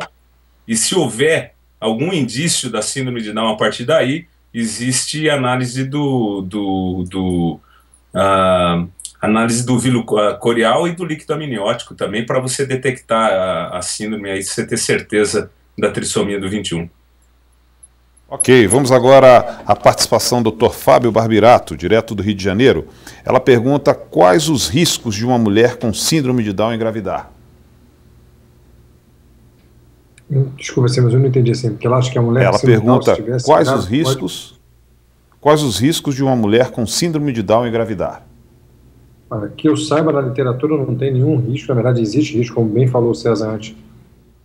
E: e se houver algum indício da síndrome de Down a partir daí, existe análise análise do vilo corial e do líquido amniótico também, para você detectar a síndrome, aí você ter certeza da trissomia do 21.
A: Ok, vamos agora à participação do Dr. Fábio Barbirato, direto do Rio de Janeiro. Ela pergunta quais os riscos de uma mulher com síndrome de Down engravidar.
F: Desculpa, mas eu não entendi assim, porque ela acha que a mulher...
A: Ela pergunta quais os riscos de uma mulher com síndrome de Down engravidar.
F: Para que eu saiba, na literatura não tem nenhum risco, na verdade existe risco, como bem falou o César antes.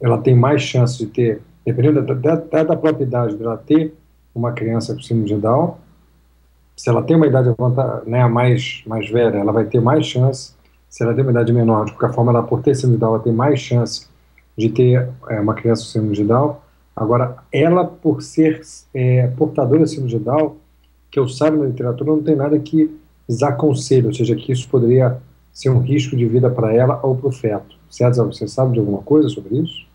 F: Ela tem mais chance de ter, dependendo da própria idade dela, ter uma criança com síndrome de Down, Se ela tem uma idade né, mais velha, ela vai ter mais chance. Se ela tem uma idade menor, de qualquer forma, ela, por ter síndrome de Down, ela tem mais chance de ter uma criança com síndrome de Down. Agora, ela, por ser portadora de síndrome de Down, que eu saiba na literatura, não tem nada que desaconselhe, ou seja, que isso poderia ser um risco de vida para ela ou para o feto. César, você sabe de alguma coisa sobre isso?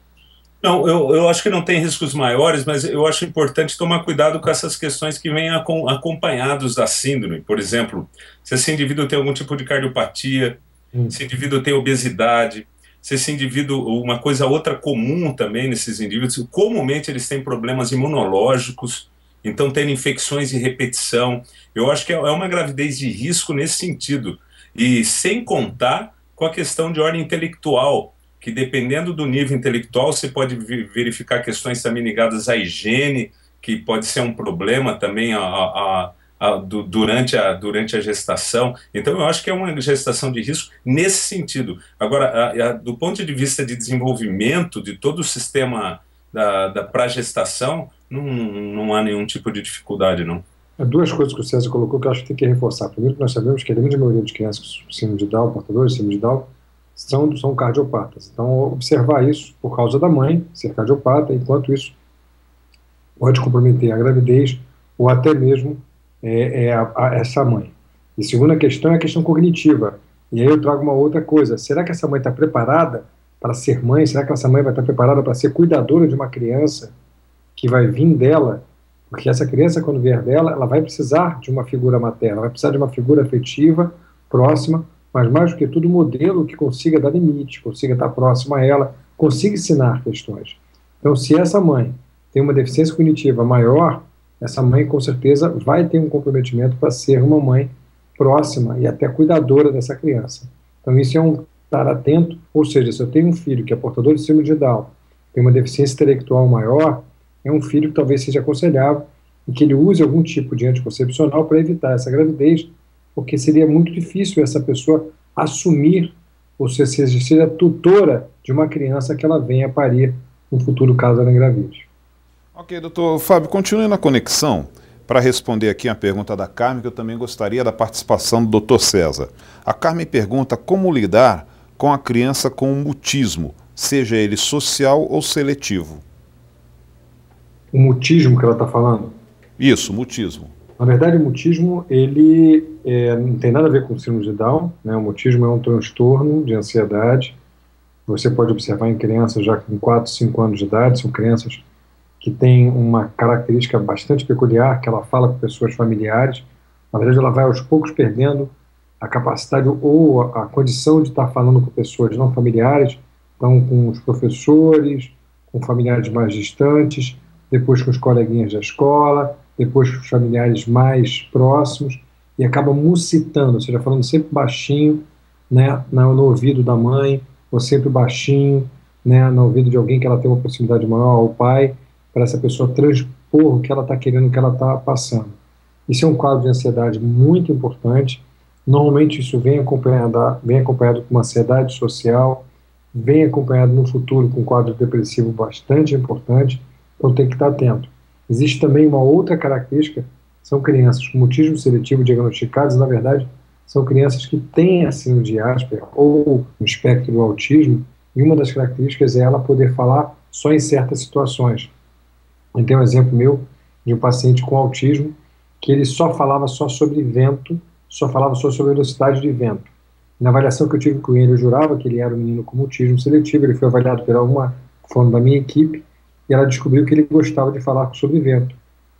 E: Não, eu acho que não tem riscos maiores, mas eu acho importante tomar cuidado com essas questões que vêm acompanhados da síndrome. Por exemplo, se esse indivíduo tem algum tipo de cardiopatia, se esse indivíduo tem obesidade, se esse indivíduo, uma coisa outra comum também nesses indivíduos, comumente eles têm problemas imunológicos, então têm infecções de repetição. Eu acho que é uma gravidez de risco nesse sentido. E sem contar com a questão de ordem intelectual, que dependendo do nível intelectual você pode verificar questões também ligadas à higiene, que pode ser um problema também durante a gestação. Então eu acho que é uma gestação de risco nesse sentido. Agora, do ponto de vista de desenvolvimento de todo o sistema da pré-gestação, não há nenhum tipo de dificuldade, não.
F: Duas coisas que o César colocou que eu acho que tem que reforçar. Primeiro, que nós sabemos que a grande maioria de crianças com síndrome de Down, portadores de síndrome de Down, são cardiopatas. Então, observar isso por causa da mãe ser cardiopata, enquanto isso pode comprometer a gravidez ou até mesmo essa mãe. E segunda questão é a questão cognitiva. E aí eu trago uma outra coisa. Será que essa mãe está preparada para ser mãe? Será que essa mãe vai estar preparada para ser cuidadora de uma criança que vai vir dela? Porque essa criança, quando vier dela, ela vai precisar de uma figura materna, vai precisar de uma figura afetiva, próxima, mas mais do que tudo, modelo que consiga dar limite, consiga estar próximo a ela, consiga ensinar questões. Então, se essa mãe tem uma deficiência cognitiva maior, essa mãe, com certeza, vai ter um comprometimento para ser uma mãe próxima e até cuidadora dessa criança. Então, isso é um estar atento, ou seja, se eu tenho um filho que é portador de síndrome de Down, tem uma deficiência intelectual maior, é um filho que talvez seja aconselhável e que ele use algum tipo de anticoncepcional para evitar essa gravidez, porque seria muito difícil essa pessoa assumir, ou seja, ser tutora de uma criança que ela venha a parir no futuro caso ela engravide.
A: Ok, doutor Fábio, continue na conexão para responder aqui a pergunta da Carmen, que eu também gostaria da participação do doutor César. A Carmen pergunta como lidar com a criança com mutismo, seja ele social ou seletivo.
F: O mutismo que ela está falando?
A: Isso, mutismo.
F: Na verdade, o mutismo, ele não tem nada a ver com síndrome de Down, né? O mutismo é um transtorno de ansiedade. Você pode observar em crianças já com 4, 5 anos de idade, são crianças que têm uma característica bastante peculiar, que ela fala com pessoas familiares. Na verdade, ela vai aos poucos perdendo a capacidade ou a condição de estar falando com pessoas não familiares, então com os professores, com familiares mais distantes, depois com os coleguinhas da escola, depois com os familiares mais próximos, e acaba mucitando, ou seja, falando sempre baixinho, né, no ouvido da mãe, ou sempre baixinho, né, no ouvido de alguém que ela tem uma proximidade maior, ao pai, para essa pessoa transpor o que ela está querendo, o que ela está passando. Isso é um quadro de ansiedade muito importante. Normalmente isso vem acompanhado com uma ansiedade social, vem acompanhado no futuro com um quadro depressivo bastante importante, então tem que estar atento. Existe também uma outra característica, são crianças com mutismo seletivo diagnosticadas, na verdade, são crianças que têm a síndrome de Asperger ou o espectro do autismo, e uma das características é ela poder falar só em certas situações. Eu tenho um exemplo meu de um paciente com autismo que ele só falava só sobre vento, só falava só sobre velocidade de vento. Na avaliação que eu tive com ele, eu jurava que ele era um menino com mutismo seletivo, ele foi avaliado por uma fã da minha equipe, e ela descobriu que ele gostava de falar sobre vento.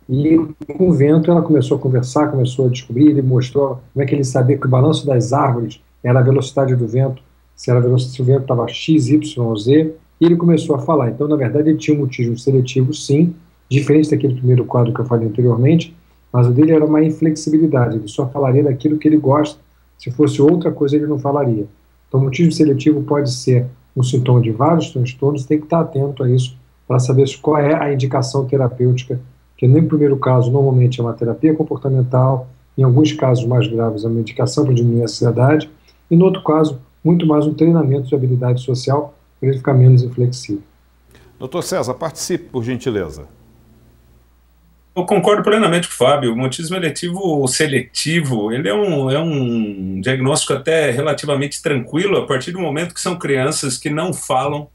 F: E com o vento ela começou a conversar, começou a descobrir, ele mostrou como é que ele sabia que o balanço das árvores era a velocidade do vento, se o vento estava X, Y, Z, e ele começou a falar. Então, na verdade, ele tinha um mutismo seletivo, sim, diferente daquele primeiro quadro que eu falei anteriormente, mas o dele era uma inflexibilidade, ele só falaria daquilo que ele gosta, se fosse outra coisa ele não falaria. Então, o mutismo seletivo pode ser um sintoma de vários transtornos, tem que estar atento a isso, para saber qual é a indicação terapêutica, que no primeiro caso normalmente é uma terapia comportamental, em alguns casos mais graves é uma medicação para diminuir a ansiedade, e no outro caso, muito mais um treinamento de habilidade social para ele ficar menos inflexível.
A: Doutor César, participe, por gentileza.
E: Eu concordo plenamente com o Fábio. O mutismo eletivo seletivo, ele é um diagnóstico até relativamente tranquilo a partir do momento que são crianças que não falam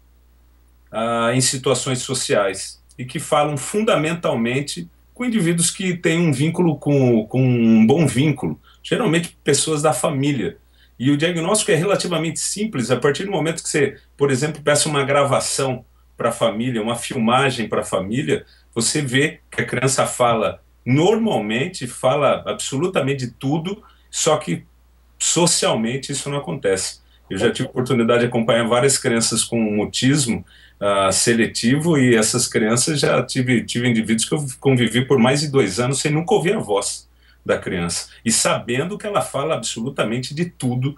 E: em situações sociais e que falam fundamentalmente com indivíduos que têm um vínculo com um bom vínculo, geralmente pessoas da família. E o diagnóstico é relativamente simples a partir do momento que você, por exemplo, peça uma gravação para a família, uma filmagem para a família, você vê que a criança fala normalmente, fala absolutamente de tudo, só que socialmente isso não acontece. Eu já tive a oportunidade de acompanhar várias crianças com mutismo seletivo, e essas crianças já tive indivíduos que eu convivi por mais de 2 anos sem nunca ouvir a voz da criança, e sabendo que ela fala absolutamente de tudo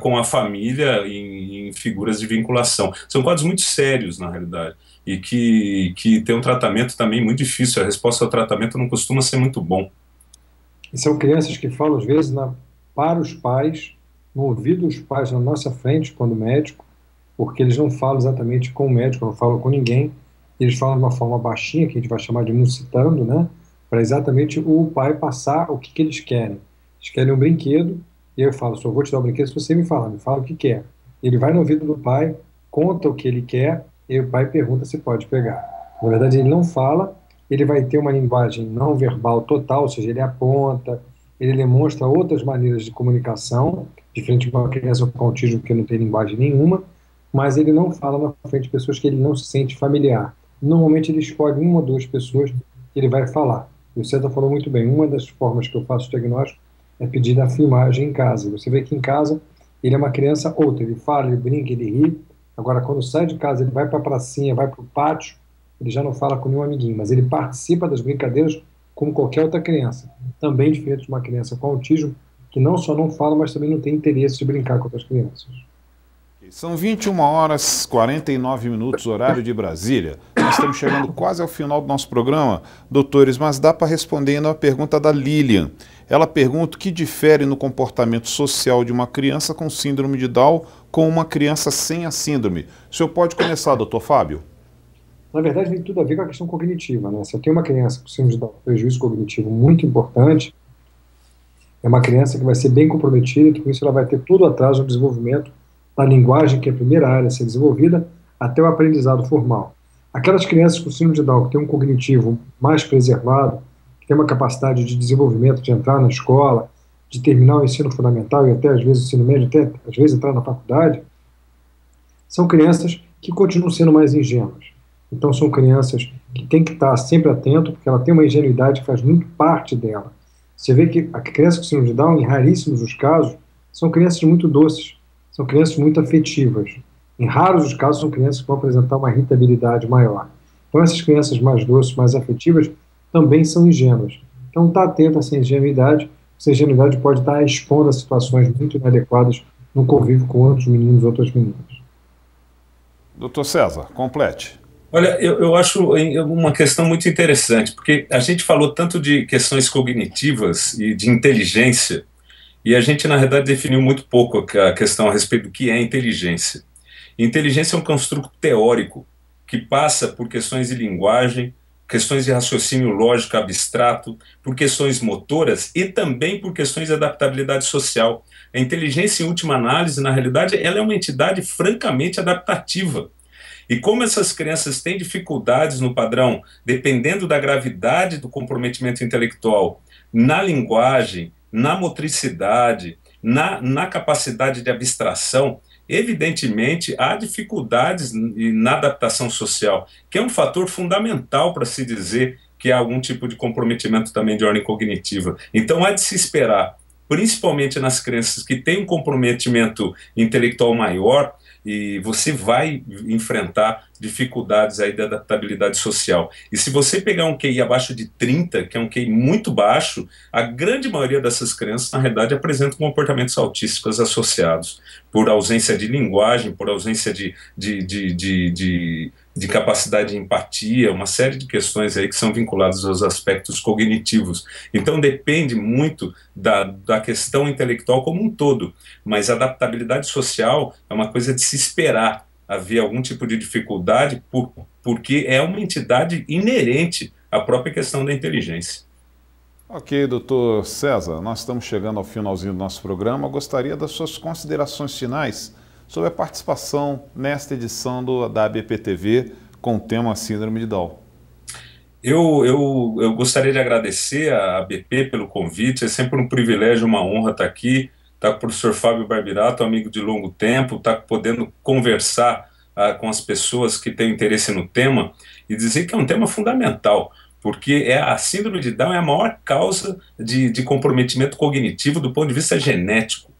E: com a família em figuras de vinculação. São quadros muito sérios, na realidade, e que tem um tratamento também muito difícil. A resposta ao tratamento não costuma ser muito bom.
F: E são crianças que falam, às vezes, para os pais, no ouvido dos pais, na nossa frente, quando médico, porque eles não falam exatamente com o médico, não falam com ninguém, eles falam de uma forma baixinha, que a gente vai chamar de musitando, né? Para exatamente o pai passar o que eles querem. Eles querem um brinquedo, e eu falo, só vou te dar o brinquedo se você me fala o que quer. Ele vai no ouvido do pai, conta o que ele quer, e o pai pergunta se pode pegar. Na verdade, ele não fala, ele vai ter uma linguagem não verbal total, ou seja, ele aponta, ele demonstra outras maneiras de comunicação, diferente de uma criança com autismo que não tem linguagem nenhuma, mas ele não fala na frente de pessoas que ele não se sente familiar. Normalmente ele escolhe 1 ou 2 pessoas que ele vai falar. E o César falou muito bem, uma das formas que eu faço o diagnóstico é pedir a filmagem em casa. Você vê que em casa ele é uma criança outra, ele fala, ele brinca, ele ri. Agora, quando sai de casa, ele vai para a pracinha, vai para o pátio, ele já não fala com nenhum amiguinho, mas ele participa das brincadeiras como qualquer outra criança. Também diferente de uma criança com autismo, que não só não fala, mas também não tem interesse de brincar com outras crianças.
A: São 21h49, horário de Brasília. Nós estamos chegando quase ao final do nosso programa, doutores, mas dá para responder ainda uma pergunta da Lilian. Ela pergunta o que difere no comportamento social de uma criança com síndrome de Down com uma criança sem a síndrome. O senhor pode começar, doutor Fábio?
F: Na verdade, tem tudo a ver com a questão cognitiva, né? Se eu tenho uma criança com síndrome de Down, prejuízo cognitivo muito importante, é uma criança que vai ser bem comprometida, e com isso ela vai ter todo o atraso no desenvolvimento da linguagem, que é a primeira área a ser desenvolvida, até o aprendizado formal. Aquelas crianças com síndrome de Down que têm um cognitivo mais preservado, que têm uma capacidade de desenvolvimento, de entrar na escola, de terminar o ensino fundamental e até às vezes o ensino médio, até às vezes entrar na faculdade, são crianças que continuam sendo mais ingênuas. Então são crianças que têm que estar sempre atento, porque ela tem uma ingenuidade que faz muito parte dela. Você vê que a criança com síndrome de Down, em raríssimos os casos, são crianças muito doces, são crianças muito afetivas. Em raros os casos, são crianças que vão apresentar uma irritabilidade maior. Então, essas crianças mais doces, mais afetivas, também são ingênuas. Então, está atento a essa ingenuidade pode estar expondo a situações muito inadequadas no convívio com outros meninos, outras meninas.
A: Doutor César, complete.
E: Olha, eu acho uma questão muito interessante, porque a gente falou tanto de questões cognitivas e de inteligência, e a gente, na verdade, definiu muito pouco a questão a respeito do que é inteligência. Inteligência é um construto teórico que passa por questões de linguagem, questões de raciocínio lógico abstrato, por questões motoras e também por questões de adaptabilidade social. A inteligência, em última análise, na realidade, ela é uma entidade francamente adaptativa. E como essas crianças têm dificuldades no padrão, dependendo da gravidade do comprometimento intelectual, na linguagem, na motricidade, na capacidade de abstração, evidentemente há dificuldades na adaptação social, que é um fator fundamental para se dizer que há algum tipo de comprometimento também de ordem cognitiva. Então há de se esperar, principalmente nas crianças que têm um comprometimento intelectual maior, e você vai enfrentar dificuldades aí da adaptabilidade social. E se você pegar um QI abaixo de 30, que é um QI muito baixo, a grande maioria dessas crianças, na realidade, apresentam comportamentos autísticos associados, por ausência de linguagem, por ausência de capacidade de empatia, uma série de questões aí que são vinculadas aos aspectos cognitivos. Então depende muito da questão intelectual como um todo, mas a adaptabilidade social é uma coisa de se esperar haver algum tipo de dificuldade, porque é uma entidade inerente a própria questão da inteligência.
A: Ok, doutor César, nós estamos chegando ao finalzinho do nosso programa. Eu gostaria das suas considerações finais sobre a participação nesta edição da ABP-TV com o tema Síndrome de Down.
E: Eu gostaria de agradecer à ABP pelo convite. É sempre um privilégio, uma honra estar aqui, estar com o professor Fábio Barbirato, amigo de longo tempo, estar podendo conversar com as pessoas que têm interesse no tema e dizer que é um tema fundamental, porque a síndrome de Down é a maior causa de comprometimento cognitivo do ponto de vista genético.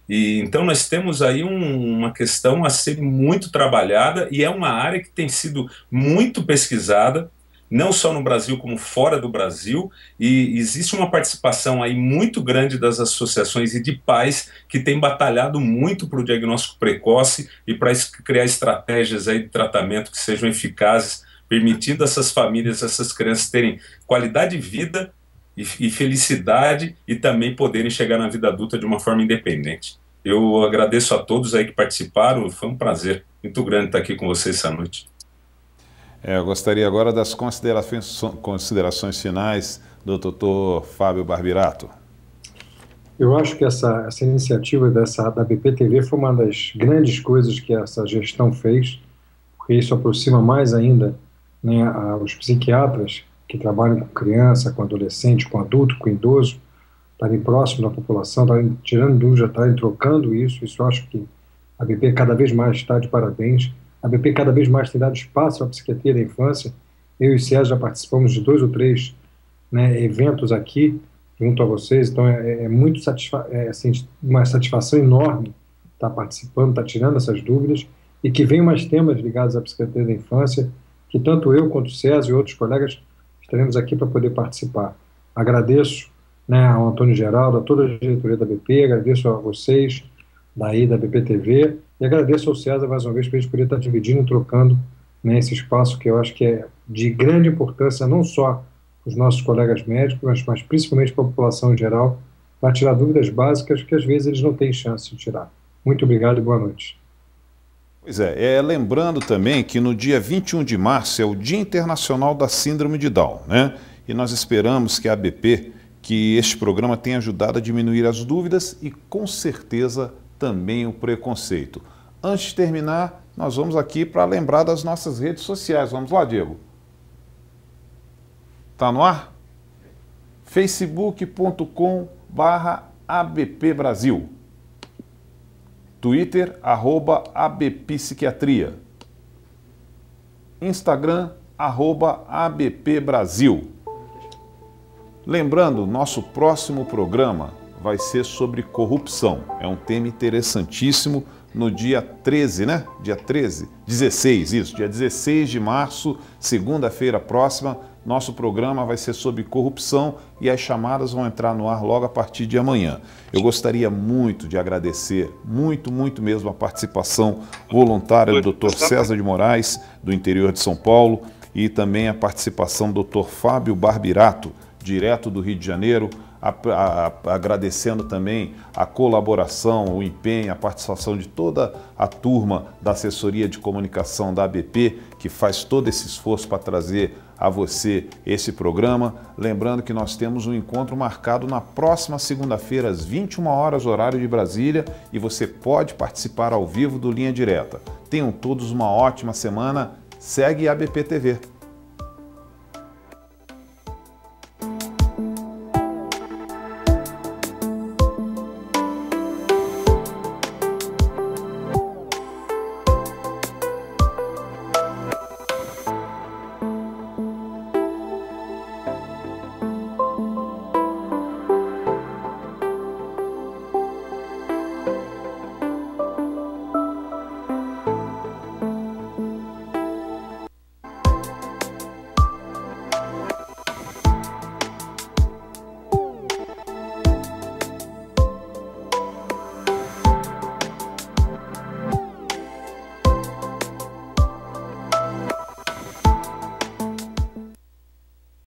E: E então nós temos aí uma questão a ser muito trabalhada, e é uma área que tem sido muito pesquisada, não só no Brasil como fora do Brasil, e existe uma participação aí muito grande das associações e de pais que têm batalhado muito para o diagnóstico precoce e para criar estratégias aí de tratamento que sejam eficazes, permitindo essas famílias, essas crianças terem qualidade de vida e felicidade, e também poderem chegar na vida adulta de uma forma independente. Eu agradeço a todos aí que participaram, foi um prazer muito grande estar aqui com vocês essa noite.
A: Eu gostaria agora das considerações finais do doutor Fábio Barbirato.
F: Eu acho que essa iniciativa da ABP-TV foi uma das grandes coisas que essa gestão fez, porque isso aproxima mais ainda, né, os psiquiatras que trabalham com criança, com adolescente, com adulto, com idoso, estarem próximo da população, estarem tirando dúvida, estarem trocando isso. Isso eu acho que a ABP cada vez mais está de parabéns. A ABP cada vez mais tem dado espaço à psiquiatria da infância. Eu e o César já participamos de 2 ou 3, né, eventos aqui, junto a vocês, então é muito assim, uma satisfação enorme estar participando, estar tirando essas dúvidas, e que venham mais temas ligados à psiquiatria da infância, que tanto eu quanto o César e outros colegas estaremos aqui para poder participar. Agradeço, né, ao Antônio Geraldo, a toda a diretoria da ABP, agradeço a vocês daí da ABP-TV, e agradeço ao César mais uma vez por a gente poder estar dividindo e trocando, né, esse espaço que eu acho que é de grande importância, não só para os nossos colegas médicos, mas principalmente para a população em geral, para tirar dúvidas básicas que às vezes eles não têm chance de tirar. Muito obrigado e boa noite.
A: Pois lembrando também que no dia 21 de março é o Dia Internacional da Síndrome de Down, né? E nós esperamos que a ABP, que este programa tenha ajudado a diminuir as dúvidas e, com certeza, também o preconceito. Antes de terminar, nós vamos aqui para lembrar das nossas redes sociais. Vamos lá, Diego. Está no ar? facebook.com/ABP Brasil. Twitter, @ABPsiquiatria. Instagram, @ABP Brasil. Lembrando, nosso próximo programa vai ser sobre corrupção. É um tema interessantíssimo no dia 13, né? Dia 13? 16, isso. Dia 16 de março, segunda-feira próxima, nosso programa vai ser sobre corrupção e as chamadas vão entrar no ar logo a partir de amanhã. Eu gostaria muito de agradecer, muito mesmo, a participação voluntária do Dr. César de Moraes, do interior de São Paulo, e também a participação do Dr. Fábio Barbirato, direto do Rio de Janeiro, agradecendo também a colaboração, o empenho, a participação de toda a turma da assessoria de comunicação da ABP, que faz todo esse esforço para trazer a você esse programa. Lembrando que nós temos um encontro marcado na próxima segunda-feira, às 21 horas, horário de Brasília, e você pode participar ao vivo do Linha Direta. Tenham todos uma ótima semana. Segue a ABP TV.